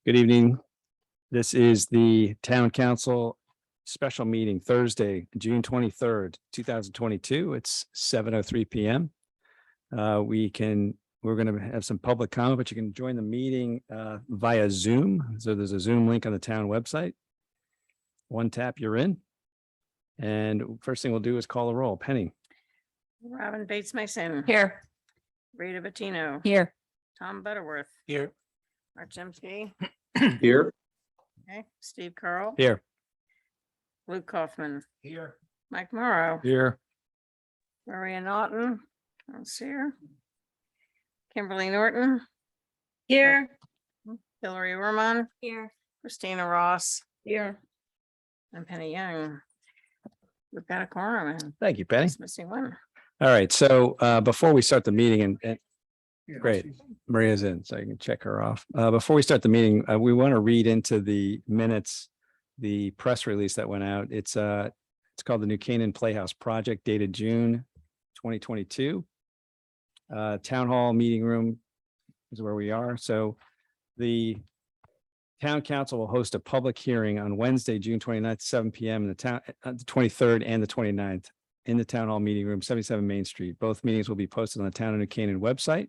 Good evening. This is the Town Council special meeting Thursday, June 23rd, 2022. It's 7:03 PM. We're going to have some public comment, but you can join the meeting via Zoom. So there's a Zoom link on the town website. One tap, you're in. And first thing we'll do is call a roll. Penny. Robin Bates Mason. Here. Rita Bettino. Here. Tom Butterworth. Here. Art Chemsky. Here. Okay, Steve Carl. Here. Luke Kaufman. Here. Mike Morrow. Here. Maria Naughton. Let's see her. Kimberly Norton. Here. Hillary Ormond. Here. Christina Ross. Here. And Penny Young. We've got a quorum and Thank you, Penny. just missing one. All right. So before we start the meeting and great. Maria's in, so you can check her off. Before we start the meeting, we want to read into the minutes, the press release that went out. It's called the New Canaan Playhouse Project, dated June 2022. Town Hall Meeting Room is where we are. So the Town Council will host a public hearing on Wednesday, June 29th, 7 PM in the town, the 23rd and the 29th in the Town Hall Meeting Room, 77 Main Street. Both meetings will be posted on the Town of New Canaan website,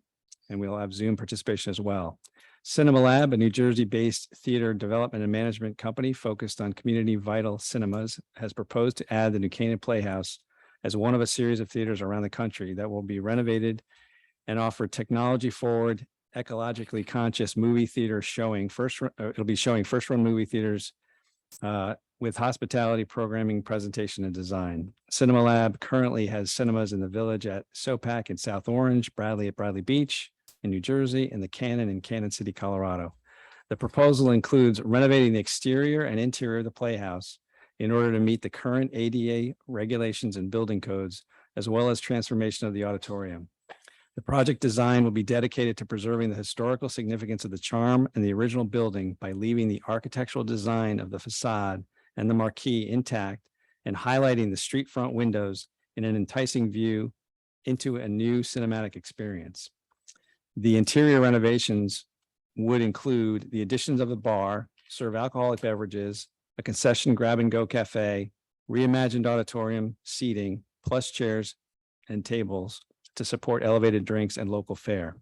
and we'll have Zoom participation as well. Cinema Lab, a New Jersey-based theater development and management company focused on community vital cinemas, has proposed to add the New Canaan Playhouse as one of a series of theaters around the country that will be renovated and offer technology-forward, ecologically conscious movie theater showing. It'll be showing first-run movie theaters with hospitality, programming, presentation, and design. Cinema Lab currently has cinemas in the Village at SoPac in South Orange, Bradley at Bradley Beach in New Jersey, and the Cannon in Cannon City, Colorado. The proposal includes renovating the exterior and interior of the Playhouse in order to meet the current ADA regulations and building codes, as well as transformation of the auditorium. The project design will be dedicated to preserving the historical significance of the charm and the original building by leaving the architectural design of the facade and the marquee intact and highlighting the street front windows in an enticing view into a new cinematic experience. The interior renovations would include the additions of the bar, serve alcoholic beverages, a concession grab and go cafe, reimagined auditorium, seating, plus chairs and tables to support elevated drinks and local fare.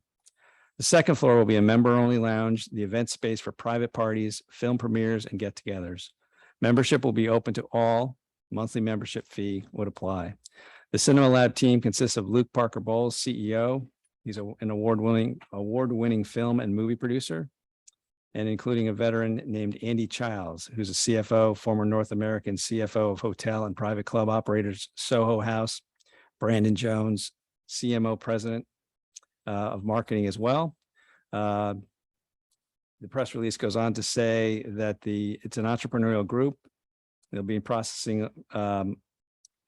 The second floor will be a member-only lounge, the event space for private parties, film premieres, and get-togethers. Membership will be open to all. Monthly membership fee would apply. The Cinema Lab team consists of Luke Parker Bowles, CEO. He's an award-winning film and movie producer, and including a veteran named Andy Childs, who's a CFO, former North American CFO of hotel and private club operators Soho House, Brandon Jones, CMO president of marketing as well. The press release goes on to say that it's an entrepreneurial group. They'll be processing and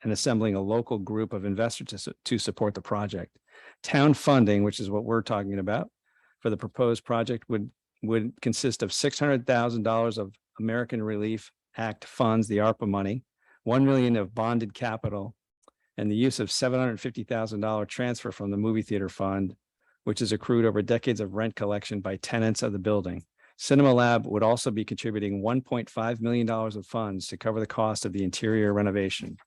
assembling a local group of investors to support the project. Town funding, which is what we're talking about for the proposed project, would consist of $600,000 of American Relief Act funds, the ARPA money, $1 million of bonded capital, and the use of $750,000 transfer from the movie theater fund, which is accrued over decades of rent collection by tenants of the building. Cinema Lab would also be contributing $1.5 million of funds to cover the cost of the interior renovation.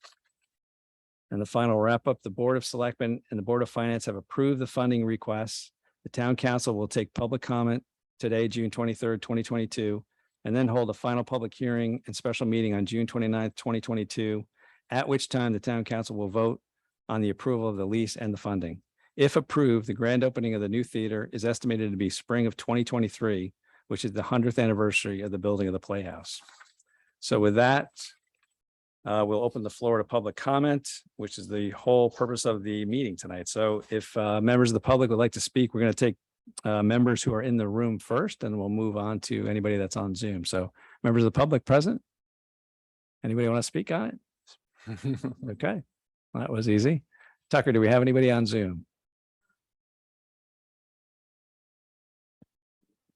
And the final wrap up, the Board of Selectmen and the Board of Finance have approved the funding requests. The Town Council will take public comment today, June 23rd, 2022, and then hold a final public hearing and special meeting on June 29th, 2022, at which time the Town Council will vote on the approval of the lease and the funding. If approved, the grand opening of the new theater is estimated to be spring of 2023, which is the 100th anniversary of the building of the Playhouse. So with that, we'll open the floor to public comment, which is the whole purpose of the meeting tonight. So if members of the public would like to speak, we're going to take members who are in the room first, and we'll move on to anybody that's on Zoom. So members of the public present? Anybody want to speak on it? Okay, well, that was easy. Tucker, do we have anybody on Zoom?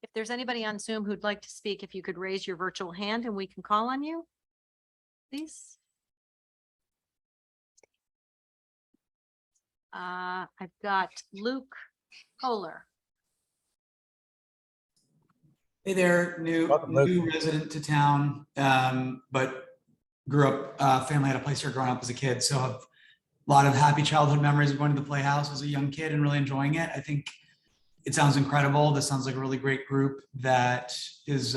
If there's anybody on Zoom who'd like to speak, if you could raise your virtual hand and we can call on you, please. I've got Luke Kohler. Hey there, Welcome, Luke. new resident to town, but grew up, family had a place here growing up as a kid, so have a lot of happy childhood memories of going to the Playhouse as a young kid and really enjoying it. I think it sounds incredible. This sounds like a really great group that is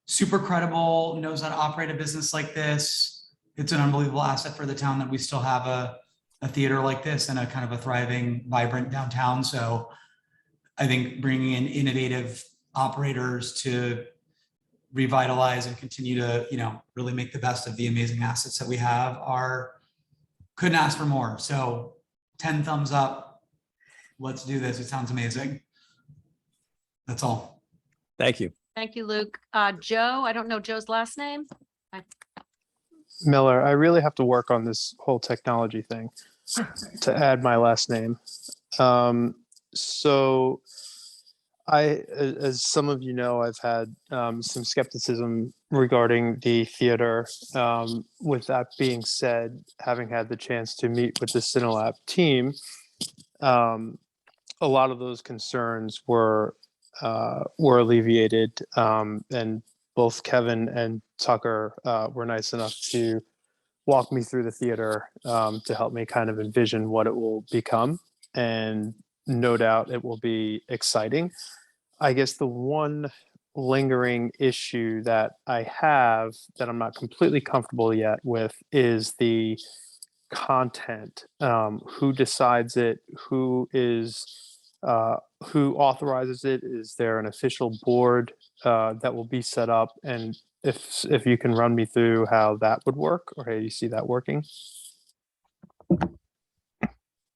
super credible, knows how to operate a business like this. It's an unbelievable asset for the town that we still have a theater like this and a kind of a thriving, vibrant downtown. So I think bringing in innovative operators to revitalize and continue to, really make the best of the amazing assets that we have couldn't ask for more. So 10 thumbs up. Let's do this. It sounds amazing. That's all. Thank you. Thank you, Luke. Joe, I don't know Joe's last name. Miller, I really have to work on this whole technology thing to add my last name. So as some of you know, I've had some skepticism regarding the theater. With that being said, having had the chance to meet with the Cinelab team, a lot of those concerns were alleviated, and both Kevin and Tucker were nice enough to walk me through the theater to help me kind of envision what it will become. And no doubt it will be exciting. I guess the one lingering issue that I have that I'm not completely comfortable yet with is the content. Who decides it? Who authorizes it? Is there an official board that will be set up? And if you can run me through how that would work or how you see that working.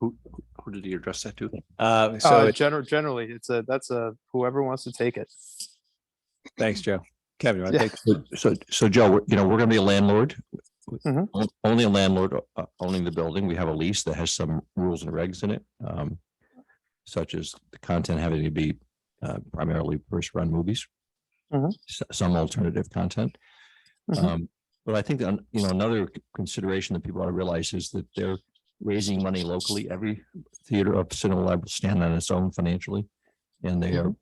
Who did he address that to? So Generally, that's whoever wants to take it. thanks, Joe. Kevin, you want to Yeah. take? So Joe, we're going to be a landlord. Mhm. Only a landlord owning the building. We have a lease that has some rules and regs in it, such as the content having to be primarily first run movies, Mhm. some alternative content. Mhm. But I think that, another consideration that people ought to realize is that they're raising money locally. Every theater of Cinelab will stand on its own financially, and they're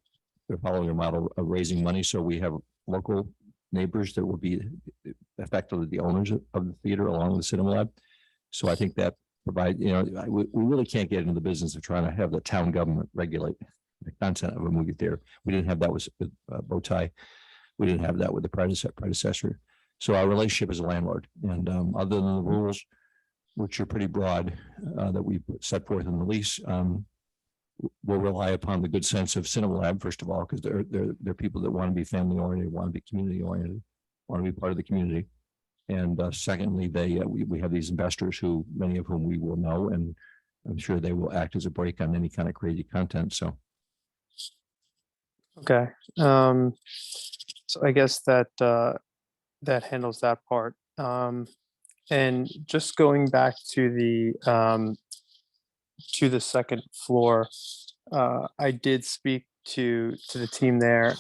following a model of raising money. So we have local neighbors that will be effectively the owners of the theater along with Cinelab. So I think that provide, we really can't get into the business of trying to have the town government regulate the content of a movie theater. We didn't have that with Bowtie. We didn't have that with the predecessor. So our relationship as a landlord, and other than the rules, which are pretty broad, that we set forth in the lease, we'll rely upon the good sense of Cinelab, first of all, because they're people that want to be family oriented, want to be community oriented, want to be part of the community. And secondly, we have these investors who, many of whom we will know, and I'm sure they will act as a brake on any kind of crazy content. So. Okay. So I guess that handles that part. And just going back to the second floor, I did speak to the team there,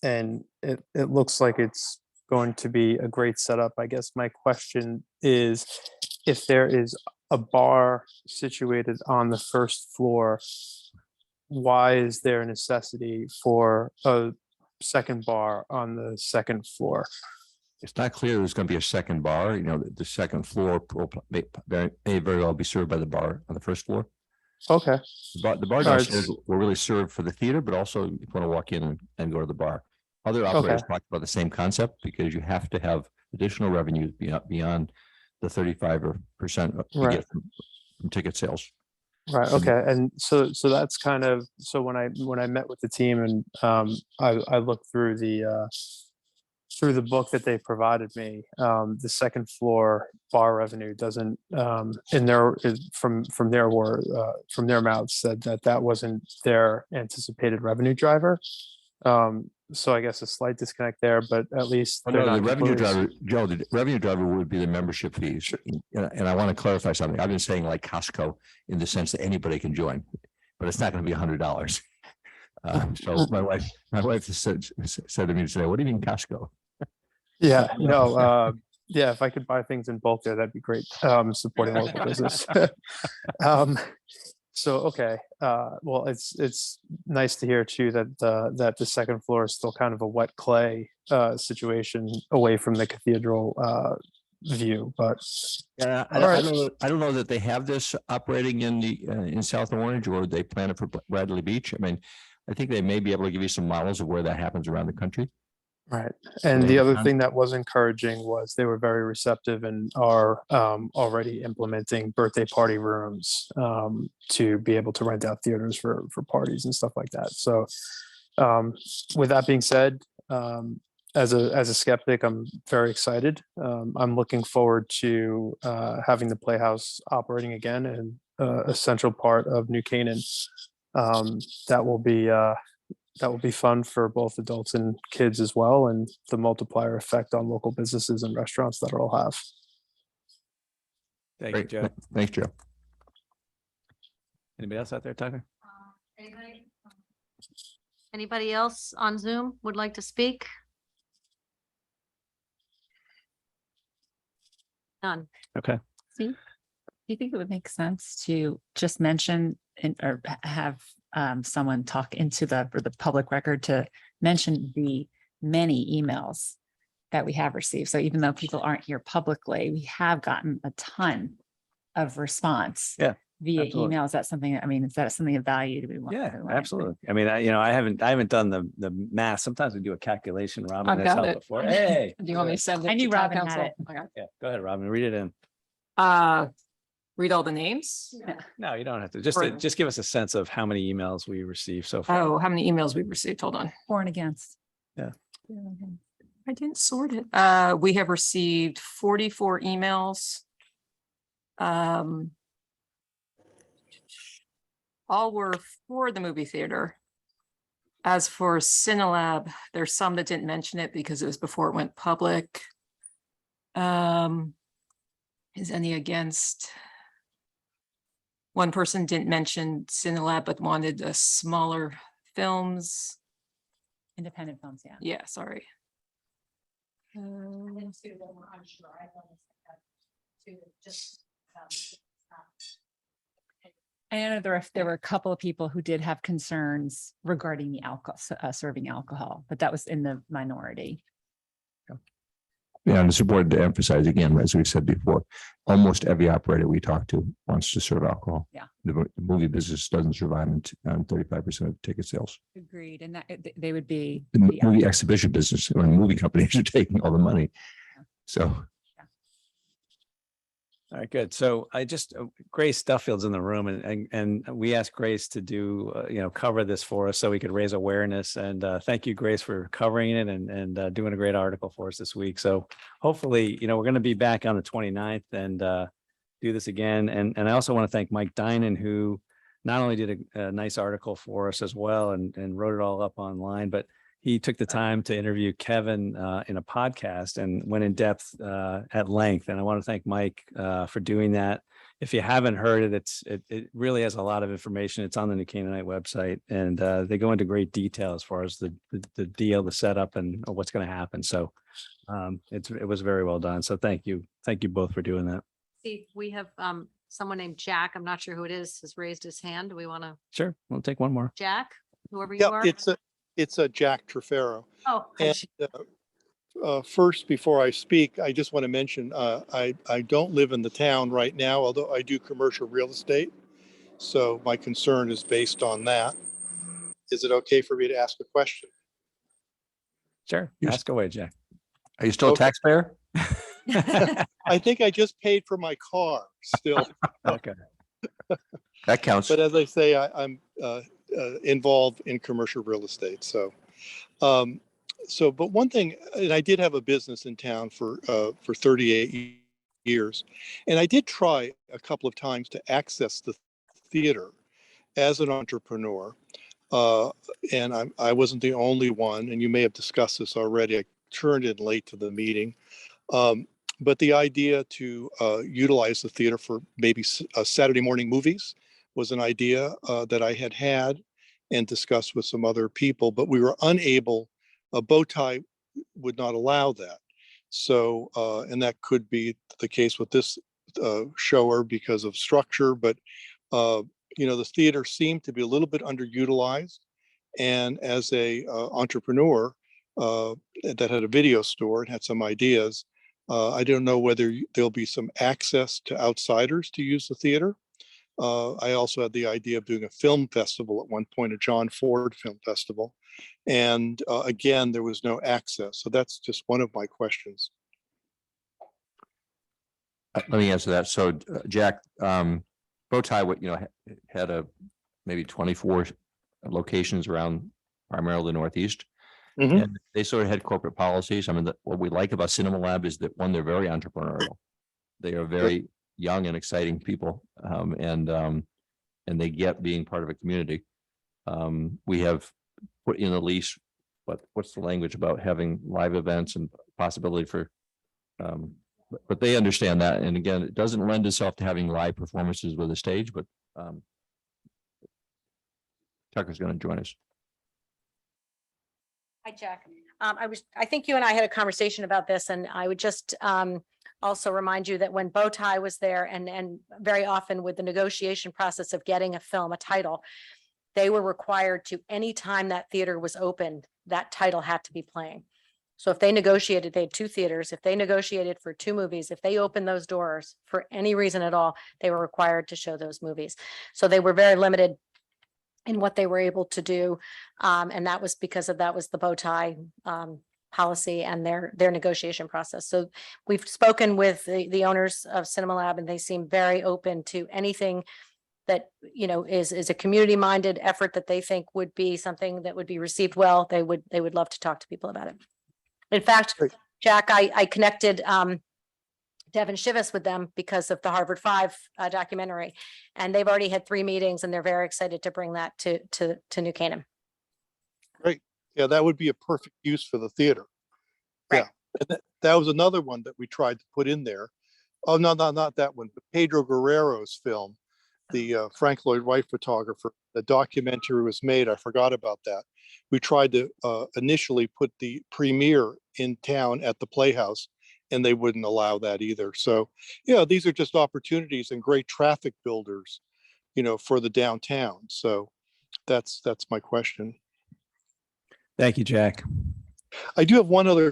and it looks like it's going to be a great setup. I guess my question is, if there is a bar situated on the first floor, why is there a necessity for a second bar on the second floor? It's not clear there's going to be a second bar. The second floor may very well be served by the bar on the first floor. Okay. The bar downstairs will really serve for the theater, but also if you want to walk in and go to the bar. Other operators talk about the same concept, because you have to have additional revenue beyond the 35% you get from ticket sales. Right. Okay. And so that's kind of, so when I met with the team and I looked through the book that they provided me, the second floor bar revenue doesn't from their mouths said that wasn't their anticipated revenue driver. So I guess a slight disconnect there, but at least the revenue driver, Joe, the revenue driver would be the membership fees. And I want to clarify something. I've been saying like Costco in the sense that anybody can join, but it's not going to be $100. So my wife said to me today, "What do you mean Costco?" Yeah, no, yeah, if I could buy things in bulk there, that'd be great. Supporting local business. So, okay, well, it's nice to hear too that the second floor is still kind of a wet clay situation away from the cathedral view, but Yeah, All right. I don't know that they have this operating in in South Orange, or they plan it for Bradley Beach. I mean, I think they may be able to give you some models of where that happens around the country. right. And they the have a other con- thing that was encouraging was they were very receptive and are already implementing birthday party rooms to be able to rent out theaters for parties and stuff like that. So with that being said, as a skeptic, I'm very excited. I'm looking forward to having the Playhouse operating again and a central part of New Canaan. That will be fun for both adults and kids as well, and the multiplier effect on local businesses and restaurants that it'll have. Thank you, Great. Joe. Thanks, Joe. Anybody else out there, Tucker? Anybody else on Zoom would like to speak? None. Okay. See, do you think it would make sense to just mention or have someone talk into for the public record to mention the many emails that we have received? So even though people aren't here publicly, we have gotten a ton of response. Yeah, Via absolutely. email. Is that something, I mean, is that something of value to be? Yeah, absolutely. I mean, I haven't done the math. Sometimes we do a calculation, Robin. I've that's got helped it. before. Hey. Do you want me to send it? I knew to town Robin had council? it. Okay. Yeah, go ahead, Robin, read it in. Read all the names? No, you don't have to. Just, Right. just give us a sense of how many emails we received so far. Oh, how many emails we've received? Hold on. For and against. Yeah. I didn't sort it. We have received 44 emails. All were for the movie theater. As for Cinelab, there's some that didn't mention it because it was before it went public. Is any against? One person didn't mention Cinelab, but wanted smaller films. Independent films, yeah. Yeah, sorry. I know there were a couple of people who did have concerns regarding the alcohol, serving alcohol, but that was in the minority. Yeah, and it's important to emphasize again, as we said before, almost every operator we talk to wants to serve alcohol. Yeah. The movie business doesn't survive on 35% of ticket sales. Agreed, and that they would be. The movie exhibition business, when movie companies are taking all the money. So All right, good. So Grace Duffield's in the room and we asked Grace to do, cover this for us so we could raise awareness. And thank you, Grace, for covering it and doing a great article for us this week. So hopefully, we're going to be back on the 29th and do this again. And I also want to thank Mike Dinan, who not only did a nice article for us as well and wrote it all up online, but he took the time to interview Kevin in a podcast and went in depth at length. And I want to thank Mike for doing that. If you haven't heard it, it really has a lot of information. It's on the New Canaanite website, and they go into great detail as far as the deal, the setup, and what's going to happen. So it was very well done. So thank you both for doing that. See, we have someone named Jack. I'm not sure who it is, has raised his hand. Do we want to, Sure, we'll take one more. Jack, whoever you Yeah, are? it's a Jack Trefero. Oh, And first, before I speak, I just want to mention, I don't live in the town right now, although I do commercial real estate. So my concern is based on that. Is it okay for me to ask a question? Sure, Yes. ask away, Jack. are you still a Okay. taxpayer? I think I just paid for my car still, Okay. That counts. but as I say, I'm involved in commercial real estate. So, but one thing, and I did have a business in town for 38 years, and I did try a couple of times to access the theater as an entrepreneur. And I wasn't the only one, and you may have discussed this already. I turned in late to the meeting. But the idea to utilize the theater for maybe Saturday morning movies was an idea that I had and discussed with some other people, but we were unable, Bowtie would not allow that. So, and that could be the case with this shower because of structure, but the theater seemed to be a little bit underutilized. And as a entrepreneur that had a video store and had some ideas, I don't know whether there'll be some access to outsiders to use the theater. I also had the idea of doing a film festival at one point, a John Ford Film Festival. And again, there was no access. So that's just one of my questions. Let me answer that. So Jack, Bowtie, had maybe 24 locations around primarily the Northeast. Mhm. And they sort of had corporate policies. I mean, what we like about Cinema Lab is that one, they're very entrepreneurial. They are very young and exciting people. And they get being part of a community. We have put in the lease, what's the language about having live events and possibility for, but they understand that. And again, it doesn't lend itself to having live performances with a stage, but Tucker's going to join us. Hi, Jack. I think you and I had a conversation about this, and I would just also remind you that when Bowtie was there, and very often with the negotiation process of getting a film, a title, they were required to, anytime that theater was open, that title had to be playing. So if they negotiated, they had 2 theaters, if they negotiated for 2 movies, if they opened those doors for any reason at all, they were required to show those movies. So they were very limited in what they were able to do. And that was because of, that was the Bowtie policy and their negotiation process. So we've spoken with the owners of Cinema Lab, and they seem very open to anything that, is a community-minded effort that they think would be something that would be received well. They would love to talk to people about it. In fact, Great. Jack, I connected Devin Shivas with them because of the Harvard 5 documentary, and they've already had 3 meetings, and they're very excited to bring that to New Canaan. Yeah, that would be a perfect use for the theater. Right. Yeah, and that was another one that we tried to put in there. Oh, no, not that one, but Pedro Guerrero's film, the Frank Lloyd Wright photographer. The documentary was made. I forgot about that. We tried to initially put the premiere in town at the Playhouse, and they wouldn't allow that either. So, yeah, these are just opportunities and great traffic builders, for the downtown. So that's my question. Thank you, Jack. I do have one other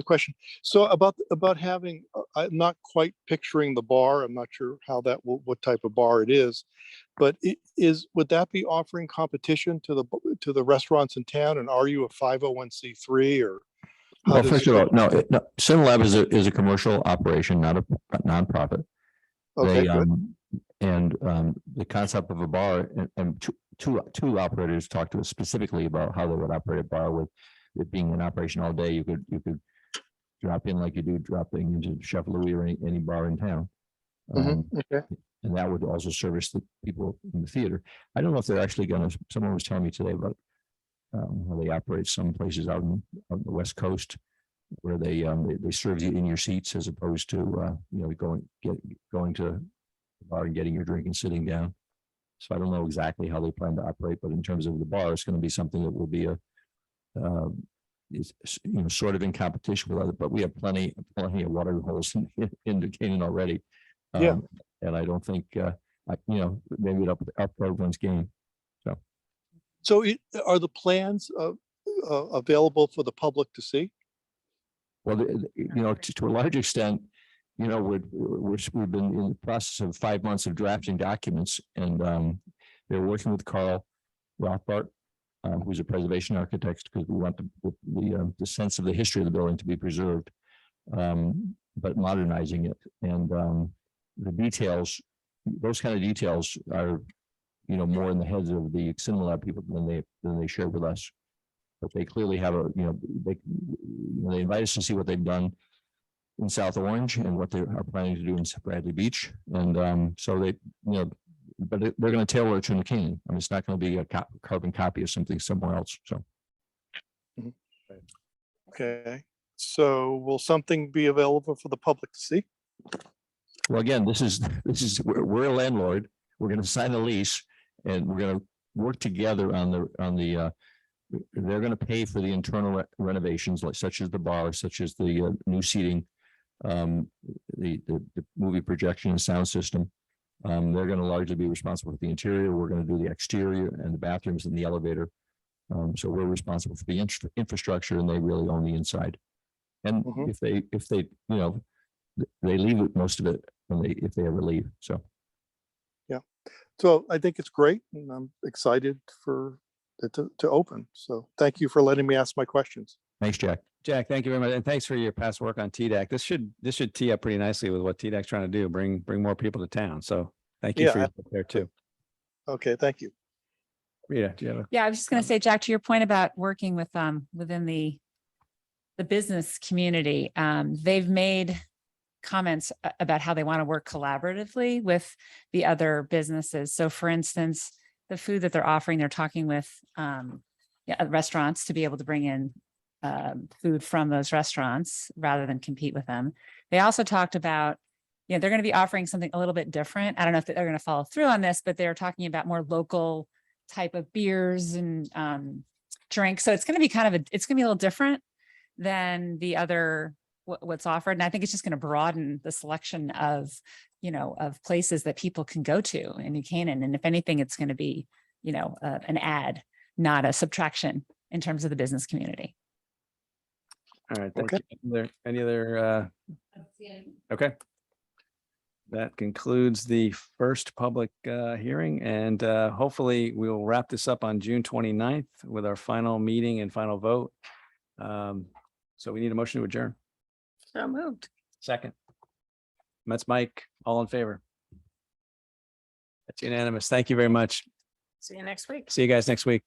question. So about having, I'm not quite picturing the bar. I'm not sure what type of bar it is, but would that be offering competition to the restaurants in town? And are you a 501c3 or? Well, first of all, no, Cinema Lab is a commercial operation, not a nonprofit. Okay, They, good. And the concept of a bar, and two operators talked to us specifically about how they would operate a bar with it being in operation all day. You could drop in like you do dropping into Chef Louis or any bar in town. Okay. And that would also service the people in the theater. I don't know if they're actually going to, someone was telling me today about how they operate some places out on the West Coast where they serve you in your seats as opposed to, going to the bar and getting your drink and sitting down. So I don't know exactly how they plan to operate, but in terms of the bar, it's going to be something that will be sort of in competition with other, but we have plenty of water holes in New Canaan already. Yeah. And I don't think, maybe it up everyone's game. So are the plans available for the public to see? Well, to a large extent, we've been in the process of 5 months of drafting documents, and they're working with Carl Rothbart, who's a preservation architect, because we want the sense of the history of the building to be preserved, but modernizing it. And the details, those kind of details are, more in the heads of the Cinema Lab people than they share with us. But they clearly have they invite us to see what they've done in South Orange and what they are planning to do in Bradley Beach. And so they, but they're going to tailor it to New Canaan. I mean, it's not going to be a carbon copy of something somewhere else. So. Okay. So will something be available for the public to see? Well, again, we're a landlord. We're going to sign a lease, and we're going to work together on the. They're going to pay for the internal renovations, such as the bar, such as the new seating, the movie projection and sound system, They're going to largely be responsible for the interior. We're going to do the exterior and the bathrooms and the elevator. So we're responsible for the infrastructure, and they really own the inside. And Mhm. if they, they leave it, most of it, if they ever leave. So So I think it's great, and I'm excited for it to open. So thank you for letting me ask my questions. thanks, Jack. Jack, thank you very much. And thanks for your past work on TDAC. This should tee up pretty nicely with what TDAC's trying to do, bring more people to town. So thank you Yeah, for your work there too. Okay, thank you. Rita, do you have a? Yeah, I was just gonna say, Jack, to your point about working with within the business community, they've made comments about how they want to work collaboratively with the other businesses. So for instance, the food that they're offering, they're talking with restaurants to be able to bring in food from those restaurants rather than compete with them. They also talked about, they're going to be offering something a little bit different. I don't know if they're going to follow through on this, but they're talking about more local type of beers and drinks. So it's going to be it's going to be a little different than the other what's offered. And I think it's just going to broaden the selection of, of places that people can go to in New Canaan. And if anything, it's going to be, an add, not a subtraction in terms of the business community. All right, thank Okay. you. Any other? Okay. That concludes the first public hearing, and hopefully we'll wrap this up on June 29th with our final meeting and final vote. So we need a motion to adjourn. So moved. Second. That's Mike. All in favor? That's unanimous. Thank you very much. See you next week. See you guys next week.